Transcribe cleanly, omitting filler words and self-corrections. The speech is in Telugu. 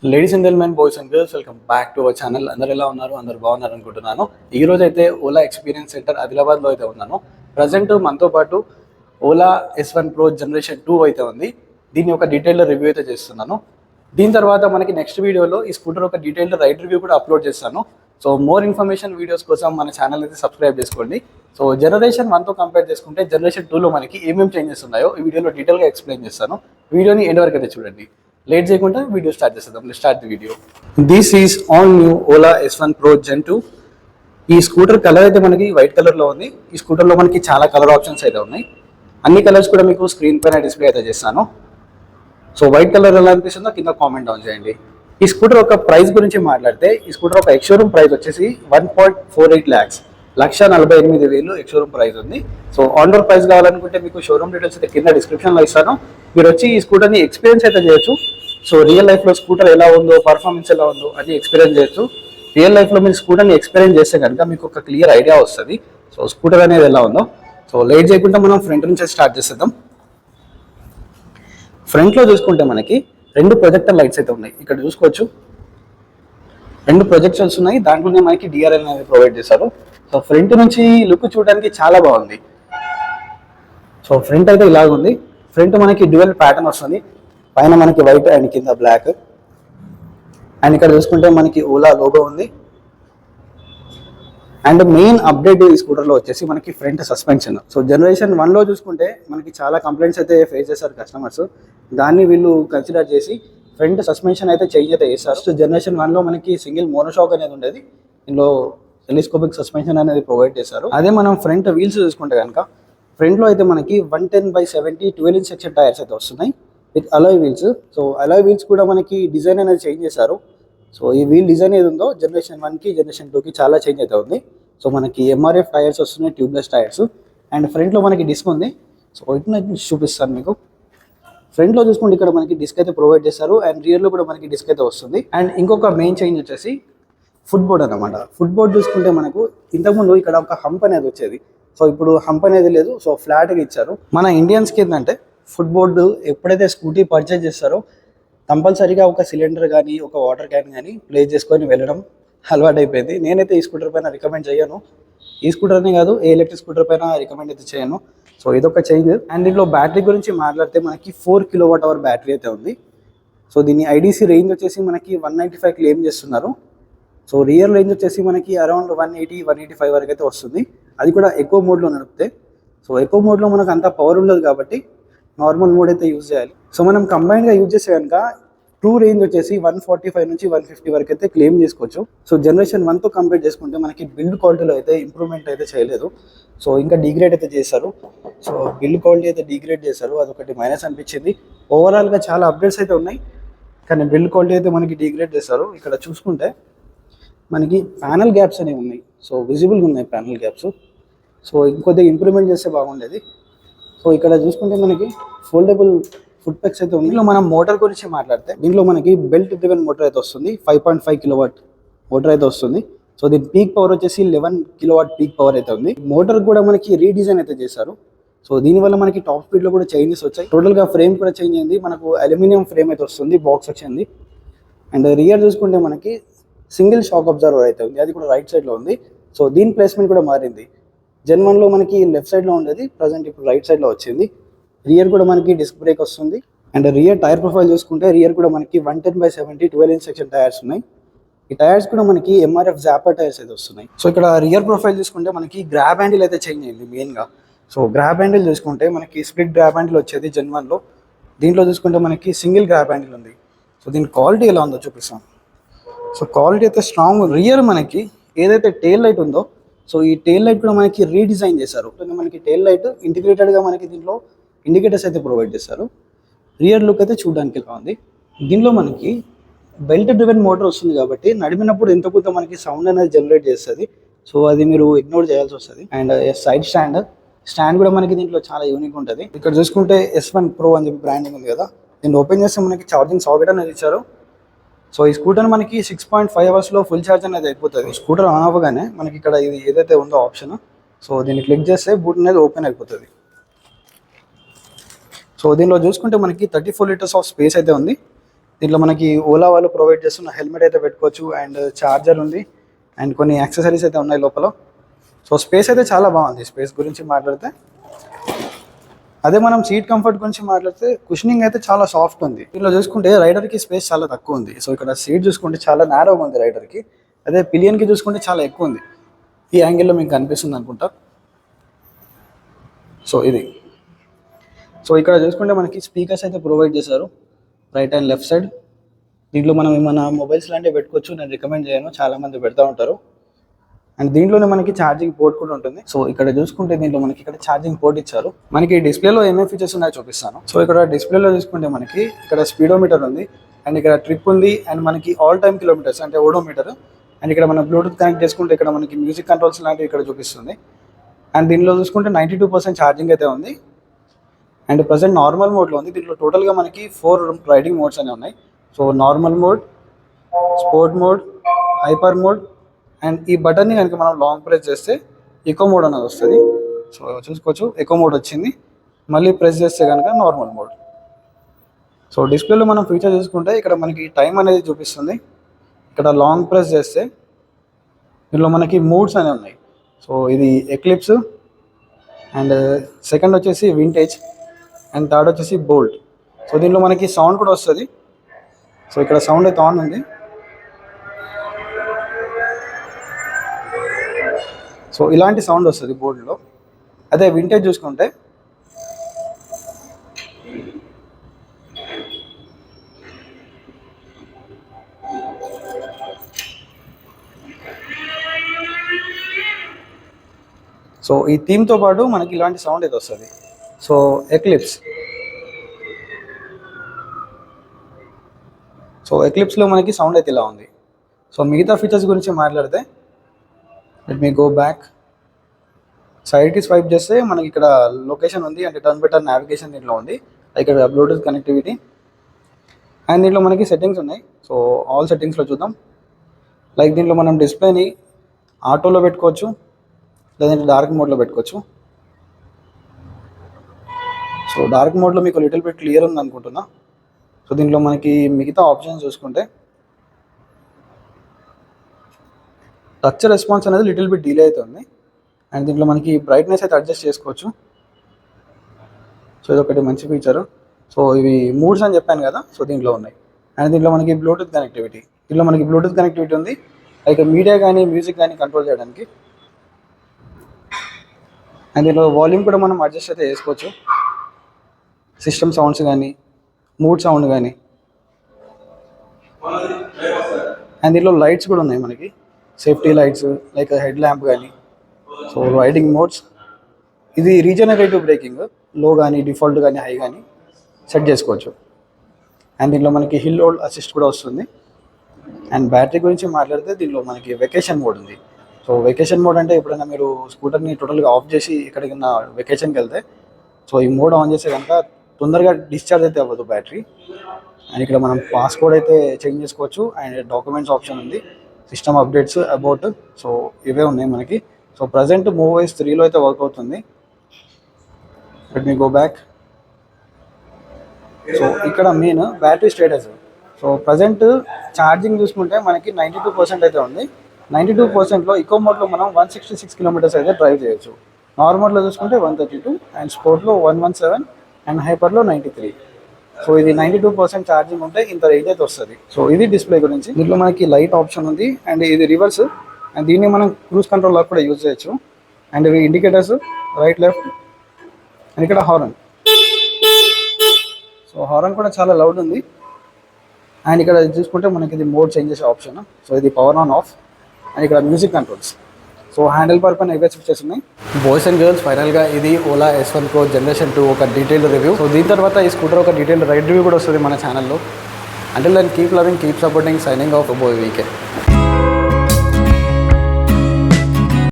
Ladies and gentlemen, boys and girls, welcome back to our channel. అందరు ఎలా ఉన్నారు? అందరు బాగున్నారు అనుకుంటున్నాను. ఈ రోజు అయితే ఓలా ఎక్స్పీరియన్స్ సెంటర్ ఆదిలాబాద్లో అయితే ఉన్నాను. ప్రజెంట్ మనతో పాటు ఓలా S1 Pro జనరేషన్ 2 అయితే ఉంది. దీని యొక్క డీటెయిల్ రివ్యూ అయితే చేస్తున్నాను. దీని తర్వాత మనకి నెక్స్ట్ వీడియోలో ఈ స్కూటర్ ఒక డీటెయిల్డ్ రైడ్ రివ్యూ కూడా అప్లోడ్ చేస్తాను. సో మోర్ ఇన్ఫర్మేషన్ వీడియోస్ కోసం మన ఛానల్ అయితే సబ్స్క్రైబ్ చేసుకోండి. సో జనరేషన్ 1తో కంపేర్ చేసుకుంటే జనరేషన్ 2లో మనకి ఏమేమి చేంజెస్ ఉన్నాయో ఈ వీడియోలో డీటెయిల్గా ఎక్స్ప్లెయిన్ చేస్తాను. వీడియోని ఎండ్ వరకు అయితే చూడండి. లేట్ చేయకుండా వీడియో స్టార్ట్ చేద్దాం. Let's start the video. This is all new Ola S1 Pro Gen 2. ఈ స్కూటర్ కలర్ అయితే మనకి వైట్ కలర్లో ఉంది. ఈ స్కూటర్లో మనకి చాలా కలర్ ఆప్షన్స్ అయితే ఉన్నాయి. అన్ని కలర్స్ కూడా మీకు స్క్రీన్ పైన డిస్ప్లే అయితే చేస్తాను. సో వైట్ కలర్ ఎలా అనిపిస్తుందో కింద కామెంట్ డౌన్ చేయండి. ఈ స్కూటర్ ఒక ప్రైస్ గురించి మాట్లాడితే ఈ స్కూటర్ ఒక ఎక్స్షోరూమ్ ప్రైస్ వచ్చేసి 1.48 lakhs, 1,48,000 ఎక్స్షోరూమ్ ప్రైస్ ఉంది. సో ఆన్ రోడ్ ప్రైస్ కావాలనుకుంటే మీకు షోరూమ్ డీటెయిల్స్ అయితే కింద డిస్క్రిప్షన్లో ఇస్తాను. మీరు వచ్చి ఈ స్కూటర్ని ఎక్స్పీరియన్స్ అయితే చేయొచ్చు. సో రియల్ లైఫ్లో స్కూటర్ ఎలా ఉందో, పర్ఫార్మెన్స్ ఎలా ఉందో అది ఎక్స్పీరియన్స్ చేయొచ్చు. రియల్ లైఫ్లో మీరు స్కూటర్ని ఎక్స్పీరియన్స్ చేస్తే కనుక మీకు ఒక క్లియర్ ఐడియా వస్తుంది సో స్కూటర్ అనేది ఎలా ఉందో. సో లేట్ చేయకుండా మనం ఫ్రంట్ నుంచి స్టార్ట్ చేసేద్దాం. ఫ్రంట్లో చూసుకుంటే మనకి 2 ప్రొజెక్టర్ లైట్స్ అయితే ఉన్నాయి. ఇక్కడ చూసుకోవచ్చు 2 ప్రొజెక్టర్స్ ఉన్నాయి. దాంట్లోనే మనకి DRL అనేది ప్రొవైడ్ చేశారు. సో ఫ్రంట్ నుంచి లుక్ చూడడానికి చాలా బాగుంది. సో ఫ్రంట్ అయితే ఇలాగ ఉంది. ఫ్రంట్ మనకి డ్యూయల్ ప్యాటర్న్ వస్తుంది. పైన మనకి వైట్ అండ్ కింద బ్లాక్. అండ్ ఇక్కడ చూసుకుంటే మనకి ఓలా లోగో ఉంది. అండ్ మెయిన్ అప్డేట్ ఈ స్కూటర్లో వచ్చేసి మనకి ఫ్రంట్ సస్పెన్షన్. సో జనరేషన్ 1లో చూసుకుంటే మనకి చాలా కంప్లైంట్స్ అయితే ఫేస్ చేశారు కస్టమర్స్. దాన్ని వీళ్ళు కన్సిడర్ చేసి ఫ్రంట్ సస్పెన్షన్ అయితే చేంజ్ అయితే చేస్తారు. సో జనరేషన్ 1లో మనకి సింగిల్ మోనోషాక్ అనేది ఉండేది. ఇందులో టెలిస్కోపిక్ సస్పెన్షన్ అనేది ప్రొవైడ్ చేశారు. అదే మనం ఫ్రంట్ వీల్స్ చూసుకుంటే కనుక ఫ్రంట్లో అయితే మనకి 110/70 12" సెక్షన్ టైర్స్ అయితే వస్తున్నాయి with alloy wheels. So alloy wheels కూడా మనకి డిజైన్ అనేది చేంజ్ చేశారు. సో ఈ వీల్ డిజైన్ ఏది ఉందో జనరేషన్ 1కి జనరేషన్ 2కి చాలా చేంజ్ అయితే ఉంది. సో మనకి MRF టైర్స్ వస్తున్నాయి, ట్యూబ్లెస్ టైర్స్. అండ్ ఫ్రంట్లో మనకి డిస్క్ ఉంది. సో ఇట్లా చూపిస్తాను మీకు. ఫ్రంట్లో చూసుకుంటే ఇక్కడ మనకి డిస్క్ అయితే ప్రొవైడ్ చేశారు. అండ్ రియర్లో కూడా మనకి డిస్క్ అయితే వస్తుంది. అండ్ ఇంకొక మెయిన్ చేంజ్ వచ్చేసి ఫుట్ బోర్డ్ అనమాట. ఫుట్ బోర్డ్ చూసుకుంటే మనకు ఇంతకుముందు ఇక్కడ ఒక హంప్ అనేది వచ్చేది. సో ఇప్పుడు హంప్ అనేది లేదు. సో ఫ్లాట్గా ఇచ్చారు. మన ఇండియన్స్కి ఏంటంటే ఫుట్ బోర్డు ఎప్పుడైతే స్కూటీ పర్చేజ్ చేస్తారో కంపల్సరీగా ఒక సిలిండర్ కానీ ఒక వాటర్ క్యాన్ కానీ ప్లేస్ చేసుకొని వెళ్ళడం అలవాటు అయిపోయింది. నేనైతే ఈ స్కూటర్ పైన రికమెండ్ చేయను. ఈ స్కూటర్నే కాదు, ఏ ఎలక్ట్రిక్ స్కూటర్ పైన రికమెండ్ అయితే చేయను. సో ఇదొక చేంజ్. అండ్ దీంట్లో బ్యాటరీ గురించి మాట్లాడితే మనకి 4 kWh బ్యాటరీ అయితే ఉంది. సో దీని IDC రేంజ్ వచ్చేసి మనకి 195 క్లెయిమ్ చేస్తున్నారు. సో రియల్ రేంజ్ వచ్చేసి మనకి అరౌండ్ 180-185 వరకు అయితే వస్తుంది. అది కూడా ఎక్కువ మోడ్లో నడిపితే. సో ఎక్కువ మోడ్లో మనకు అంత పవర్ ఉండదు కాబట్టి నార్మల్ మోడ్ అయితే యూజ్ చేయాలి. సో మనం కంబైన్గా యూజ్ చేసే కనుక ట్రూ రేంజ్ వచ్చేసి 145 నుంచి 150 వరకు అయితే క్లెయిమ్ చేసుకోవచ్చు. సో జనరేషన్ 1తో కంపేర్ చేసుకుంటే మనకి బిల్డ్ క్వాలిటీలో అయితే ఇంప్రూవ్మెంట్ అయితే చేయలేదు. సో ఇంకా డిగ్రేడ్ అయితే చేశారు. సో బిల్డ్ క్వాలిటీ అయితే డిగ్రేడ్ చేశారు. అదొకటి మైనస్ అనిపించింది. ఓవరాల్గా చాలా అప్డేట్స్ అయితే ఉన్నాయి కానీ బిల్డ్ క్వాలిటీ అయితే మనకి డిగ్రేడ్ చేశారు. ఇక్కడ చూసుకుంటే మనకి ప్యానల్ గ్యాప్స్ అనేవి ఉన్నాయి. సో విజిబుల్గా ఉన్నాయి ప్యానల్ గ్యాప్స్. సో ఇంకొద్దిగా ఇంప్రూవ్మెంట్ చేస్తే బాగుండేది. సో ఇక్కడ చూసుకుంటే మనకి ఫోల్డబుల్ ఫుట్ పెక్స్ అయితే ఉంది. దీంట్లో మనం మోటార్ గురించి మాట్లాడితే దీంట్లో మనకి బెల్ట్ డ్రివెన్ మోటార్ అయితే వస్తుంది. 5.5 kW మోటార్ అయితే వస్తుంది. సో దీని పీక్ పవర్ వచ్చేసి 11 kW పీక్ పవర్ అయితే ఉంది. మోటార్ కూడా మనకి రీడిజైన్ అయితే చేశారు. సో దీనివల్ల మనకి టాప్ స్పీడ్లో కూడా చేంజెస్ వచ్చాయి. టోటల్గా ఫ్రేమ్ కూడా చేంజ్ అయింది. మనకు అల్యూమినియం ఫ్రేమ్ అయితే వస్తుంది, బాక్స్ సెక్షన్ది. అండ్ రియర్ చూసుకుంటే మనకి సింగిల్ షాక్ అబ్జర్వర్ అయితే ఉంది. అది కూడా రైట్ సైడ్లో ఉంది. సో దీని ప్లేస్మెంట్ కూడా మారింది. Gen 1లో మనకి లెఫ్ట్ సైడ్లో ఉండేది, ప్రజెంట్ ఇప్పుడు రైట్ సైడ్లో వచ్చింది. రియర్ కూడా మనకి డిస్క్ బ్రేక్ వస్తుంది. అండ్ రియర్ టైర్ ప్రొఫైల్ చూసుకుంటే రియర్ కూడా మనకి 110/70 12" సెక్షన్ టైర్స్ ఉన్నాయి. ఈ టైర్స్ కూడా మనకి MRF జాపర్ టైర్స్ అయితే వస్తున్నాయి. సో ఇక్కడ రియర్ ప్రొఫైల్ చూసుకుంటే మనకి గ్రాబ్ హ్యాండిల్ అయితే చేంజ్ అయింది మెయిన్గా. సో గ్రాబ్ హ్యాండిల్ చూసుకుంటే మనకి స్ప్లిట్ గ్రాబ్ హ్యాండిల్ వచ్చేది Gen 1లో. దీంట్లో చూసుకుంటే మనకి సింగిల్ గ్రాబ్ హ్యాండిల్ ఉంది. సో దీని క్వాలిటీ ఎలా ఉందో చూపిస్తాం. సో క్వాలిటీ అయితే స్ట్రాంగ్. రియర్ మనకి ఏదైతే టెయిల్ లైట్ ఉందో సో ఈ టెయిల్ లైట్ కూడా మనకి రీడిజైన్ చేశారు. మనకి టెయిల్ లైట్ ఇంటిగ్రేటెడ్గా మనకి దీంట్లో ఇండికేటర్స్ అయితే ప్రొవైడ్ చేశారు. రియర్ లుక్ అయితే చూడడానికి ఎలా ఉంది. దీనిలో మనకి బెల్ట్ డ్రివెన్ మోటార్ వస్తుంది కాబట్టి నడిపినప్పుడు ఎంత కొంత మనకి సౌండ్ అనేది జనరేట్ చేస్తుంది. సో అది మీరు ఇగ్నోర్ చేయాల్సి వస్తుంది. అండ్ సైడ్ స్టాండ్ కూడా మనకి దీంట్లో చాలా యూనిక్ ఉంటుంది. ఇక్కడ చూసుకుంటే S1 Pro అని చెప్పి బ్రాండింగ్ ఉంది కదా, దీన్ని ఓపెన్ చేస్తే మనకి ఛార్జింగ్ సాకెట్ అనేది ఇచ్చారు. సో ఈ స్కూటర్ మనకి 6.5 అవర్స్లో ఫుల్ ఛార్జ్ అనేది అయిపోతుంది. స్కూటర్ ఆన్ అవ్వగానే మనకి ఇక్కడ ఇది ఏదైతే ఉందో ఆప్షన్, సో దీన్ని క్లిక్ చేస్తే బూట్ అనేది ఓపెన్ అయిపోతుంది. సో దీనిలో చూసుకుంటే మనకి 34 liters ఆఫ్ స్పేస్ అయితే ఉంది. దీంట్లో మనకి ఓలా వాళ్ళు ప్రొవైడ్ చేస్తున్న హెల్మెట్ అయితే పెట్టుకోవచ్చు అండ్ ఛార్జర్ ఉంది అండ్ కొన్ని యాక్సెసరీస్ అయితే ఉన్నాయి లోపల. సో స్పేస్ అయితే చాలా బాగుంది. స్పేస్ గురించి మాట్లాడితే అదే మనం సీట్ కంఫర్ట్ గురించి మాట్లాడితే కుషనింగ్ అయితే చాలా సాఫ్ట్ ఉంది. దీనిలో చూసుకుంటే రైడర్కి స్పేస్ చాలా తక్కువ ఉంది. సో ఇక్కడ సీట్ చూసుకుంటే చాలా నేరోగా ఉంది రైడర్కి. అదే పిలియన్కి చూసుకుంటే చాలా ఎక్కువ ఉంది. ఈ యాంగిల్లో మీకు కనిపిస్తుంది అనుకుంటా. సో ఇది. సో ఇక్కడ చూసుకుంటే మనకి స్పీకర్స్ అయితే ప్రొవైడ్ చేశారు రైట్ అండ్ లెఫ్ట్ సైడ్. దీంట్లో మనం ఏమైనా మొబైల్స్ లాంటివి పెట్టుకోవచ్చు. నేను రికమెండ్ చేయను, చాలామంది పెడతా ఉంటారు. అండ్ దీంట్లోనే మనకి ఛార్జింగ్ పోర్ట్ కూడా ఉంటుంది. సో ఇక్కడ చూసుకుంటే దీంట్లో మనకి ఇక్కడ ఛార్జింగ్ పోర్ట్ ఇచ్చారు. మనకి డిస్ప్లేలో ఏమేమి ఫీచర్స్ ఉన్నాయో చూపిస్తాను. సో ఇక్కడ డిస్ప్లేలో చూసుకుంటే మనకి ఇక్కడ స్పీడోమీటర్ ఉంది అండ్ ఇక్కడ ట్రిప్ ఉంది అండ్ మనకి ఆల్ టైమ్ కిలోమీటర్స్ అంటే ఓడోమీటర్. అండ్ ఇక్కడ మనం బ్లూటూత్ కనెక్ట్ చేసుకుంటే ఇక్కడ మనకి మ్యూజిక్ కంట్రోల్స్ లాంటివి ఇక్కడ చూపిస్తుంది. అండ్ దీనిలో చూసుకుంటే 92% ఛార్జింగ్ అయితే ఉంది అండ్ ప్రజెంట్ నార్మల్ మోడ్లో ఉంది. దీంట్లో టోటల్గా మనకి 4 రైడింగ్ మోడ్స్ అనేవి ఉన్నాయి. So normal mode, sport mode, hyper mode and ఈ బటన్ని కనుక మనం లాంగ్ ప్రెస్ చేస్తే ఎకో మోడ్ అనేది వస్తుంది. సో చూసుకోవచ్చు ఎకో మోడ్ వచ్చింది. మళ్ళీ ప్రెస్ చేస్తే కనుక నార్మల్ మోడ్. సో డిస్ప్లేలో మనం ఫీచర్ చూసుకుంటే ఇక్కడ మనకి టైం అనేది చూపిస్తుంది. ఇక్కడ లాంగ్ ప్రెస్ చేస్తే దీనిలో మనకి మూడ్స్ అనేవి ఉన్నాయి. సో ఇది ఎక్లిప్స్ అండ్ సెకండ్ వచ్చేసి వింటేజ్ అండ్ థర్డ్ వచ్చేసి బోల్ట్. సో దీనిలో మనకి సౌండ్ కూడా వస్తుంది. సో ఇక్కడ సౌండ్ అయితే ఆన్ ఉంది. సో ఇలాంటి సౌండ్ వస్తుంది బోల్ట్లో. అదే వింటేజ్ చూసుకుంటే సో ఈ థీమ్తో పాటు మనకి ఇలాంటి సౌండ్ అయితే వస్తుంది. So eclipse. సో ఎక్లిప్స్లో మనకి సౌండ్ అయితే ఇలా ఉంది. సో మిగతా ఫీచర్స్ గురించి మాట్లాడితే లెట్ మీ గో బ్యాక్. సైడ్కి స్వైప్ చేస్తే మనకి ఇక్కడ లొకేషన్ ఉంది అంటే టర్న్ బై టర్న్ నావిగేషన్ దీంట్లో ఉంది. ఇక్కడ బ్లూటూత్ కనెక్టివిటీ అండ్ దీంట్లో మనకి సెట్టింగ్స్ ఉన్నాయి. సో ఆల్ సెట్టింగ్స్లో చూద్దాం. లైక్ దీంట్లో మనం డిస్ప్లేని ఆటోలో పెట్టుకోవచ్చు లేదంటే డార్క్ మోడ్లో పెట్టుకోవచ్చు. సో డార్క్ మోడ్లో మీకు లిటిల్ బిట్ క్లియర్ ఉంది అనుకుంటున్నా. సో దీంట్లో మనకి మిగతా ఆప్షన్స్ చూసుకుంటే టచ్ రెస్పాన్స్ అనేది లిటిల్ బిట్ డిలే అవుతుంది అండ్ దీంట్లో మనకి బ్రైట్నెస్ అయితే అడ్జస్ట్ చేసుకోవచ్చు. సో ఇది ఒకటి మంచి ఫీచరు. సో ఇవి మూడ్స్ అని చెప్పాను కదా, సో దీంట్లో ఉన్నాయి. అండ్ దీంట్లో మనకి బ్లూటూత్ కనెక్టివిటీ ఉంది. లైక్ మీడియా కానీ మ్యూజిక్ కానీ కంట్రోల్ చేయడానికి. అండ్ దీంట్లో వాల్యూమ్ కూడా మనం అడ్జస్ట్ అయితే చేసుకోవచ్చు. సిస్టమ్ సౌండ్స్ కానీ మూడ్ సౌండ్ కానీ. అండ్ దీంట్లో లైట్స్ కూడా ఉన్నాయి మనకి, safety lights like head lamp కానీ. సో రైడింగ్ మోడ్స్, ఇది రీజనరేటివ్ బ్రేకింగ్, లో కానీ డిఫాల్ట్ కానీ హై కానీ సెట్ చేసుకోవచ్చు. అండ్ దీంట్లో మనకి హిల్ హోల్డ్ అసిస్ట్ కూడా వస్తుంది. అండ్ బ్యాటరీ గురించి మాట్లాడితే దీంట్లో మనకి వెకేషన్ మోడ్ ఉంది. సో వెకేషన్ మోడ్ అంటే ఎప్పుడైనా మీరు స్కూటర్ని టోటల్గా ఆఫ్ చేసి ఎక్కడికైనా వెకేషన్కి వెళ్తే సో ఈ మోడ్ ఆన్ చేస్తే కనుక తొందరగా డిశ్చార్జ్ అయితే అవ్వదు బ్యాటరీ. అండ్ ఇక్కడ మనం పాస్కోడ్ అయితే చేంజ్ చేసుకోవచ్చు అండ్ డాక్యుమెంట్స్ ఆప్షన్ ఉంది, సిస్టమ్ అప్డేట్స్ అబౌట్. సో ఇవే ఉన్నాయి మనకి. సో ప్రజెంట్ మూవీస్ 3లో అయితే వర్క్ అవుతుంది. Let me go back. So ఇక్కడ main battery status. So present charging చూసుకుంటే మనకి 92% అయితే ఉంది. 92%లో ఇకో మోడ్లో మనం 166 కిలోమీటర్స్ అయితే డ్రైవ్ చేయొచ్చు. నార్మల్లో చూసుకుంటే 132 అండ్ స్పోర్ట్లో 117 అండ్ హైపర్లో 93. సో ఇది 92% ఛార్జింగ్ ఉంటే ఇంత రేంజ్ అయితే వస్తుంది. సో ఇది డిస్ప్లే గురించి. దీంట్లో మనకి లైట్ ఆప్షన్ ఉంది అండ్ ఇది రివర్స్ అండ్ దీన్ని మనం క్రూజ్ కంట్రోల్లో కూడా యూజ్ చేయొచ్చు. అండ్ ఇవి ఇండికేటర్స్ రైట్ లెఫ్ట్ అండ్ ఇక్కడ హారన్. సో హారన్ కూడా చాలా లౌడ్ ఉంది. అండ్ ఇక్కడ చూసుకుంటే మనకి ఇది మోడ్ చేంజ్ చేసే ఆప్షన్. సో ఇది పవర్ ఆన్ ఆఫ్ అండ్ ఇక్కడ music controls. So handle bar పైన ఇవే స్విచ్చెస్ ఉన్నాయి. బాయ్స్ అండ్ గర్ల్స్, ఫైనల్గా ఇది ఓలా S1 Pro జనరేషన్ 2 ఒక డీటెయిల్డ్ రివ్యూ. సో దీని తర్వాత ఈ స్కూటర్ ఒక డీటెయిల్డ్ రైడ్ రివ్యూ కూడా వస్తుంది మన ఛానల్లో. అంటే keep loving, keep supporting, signing off boy వీకే.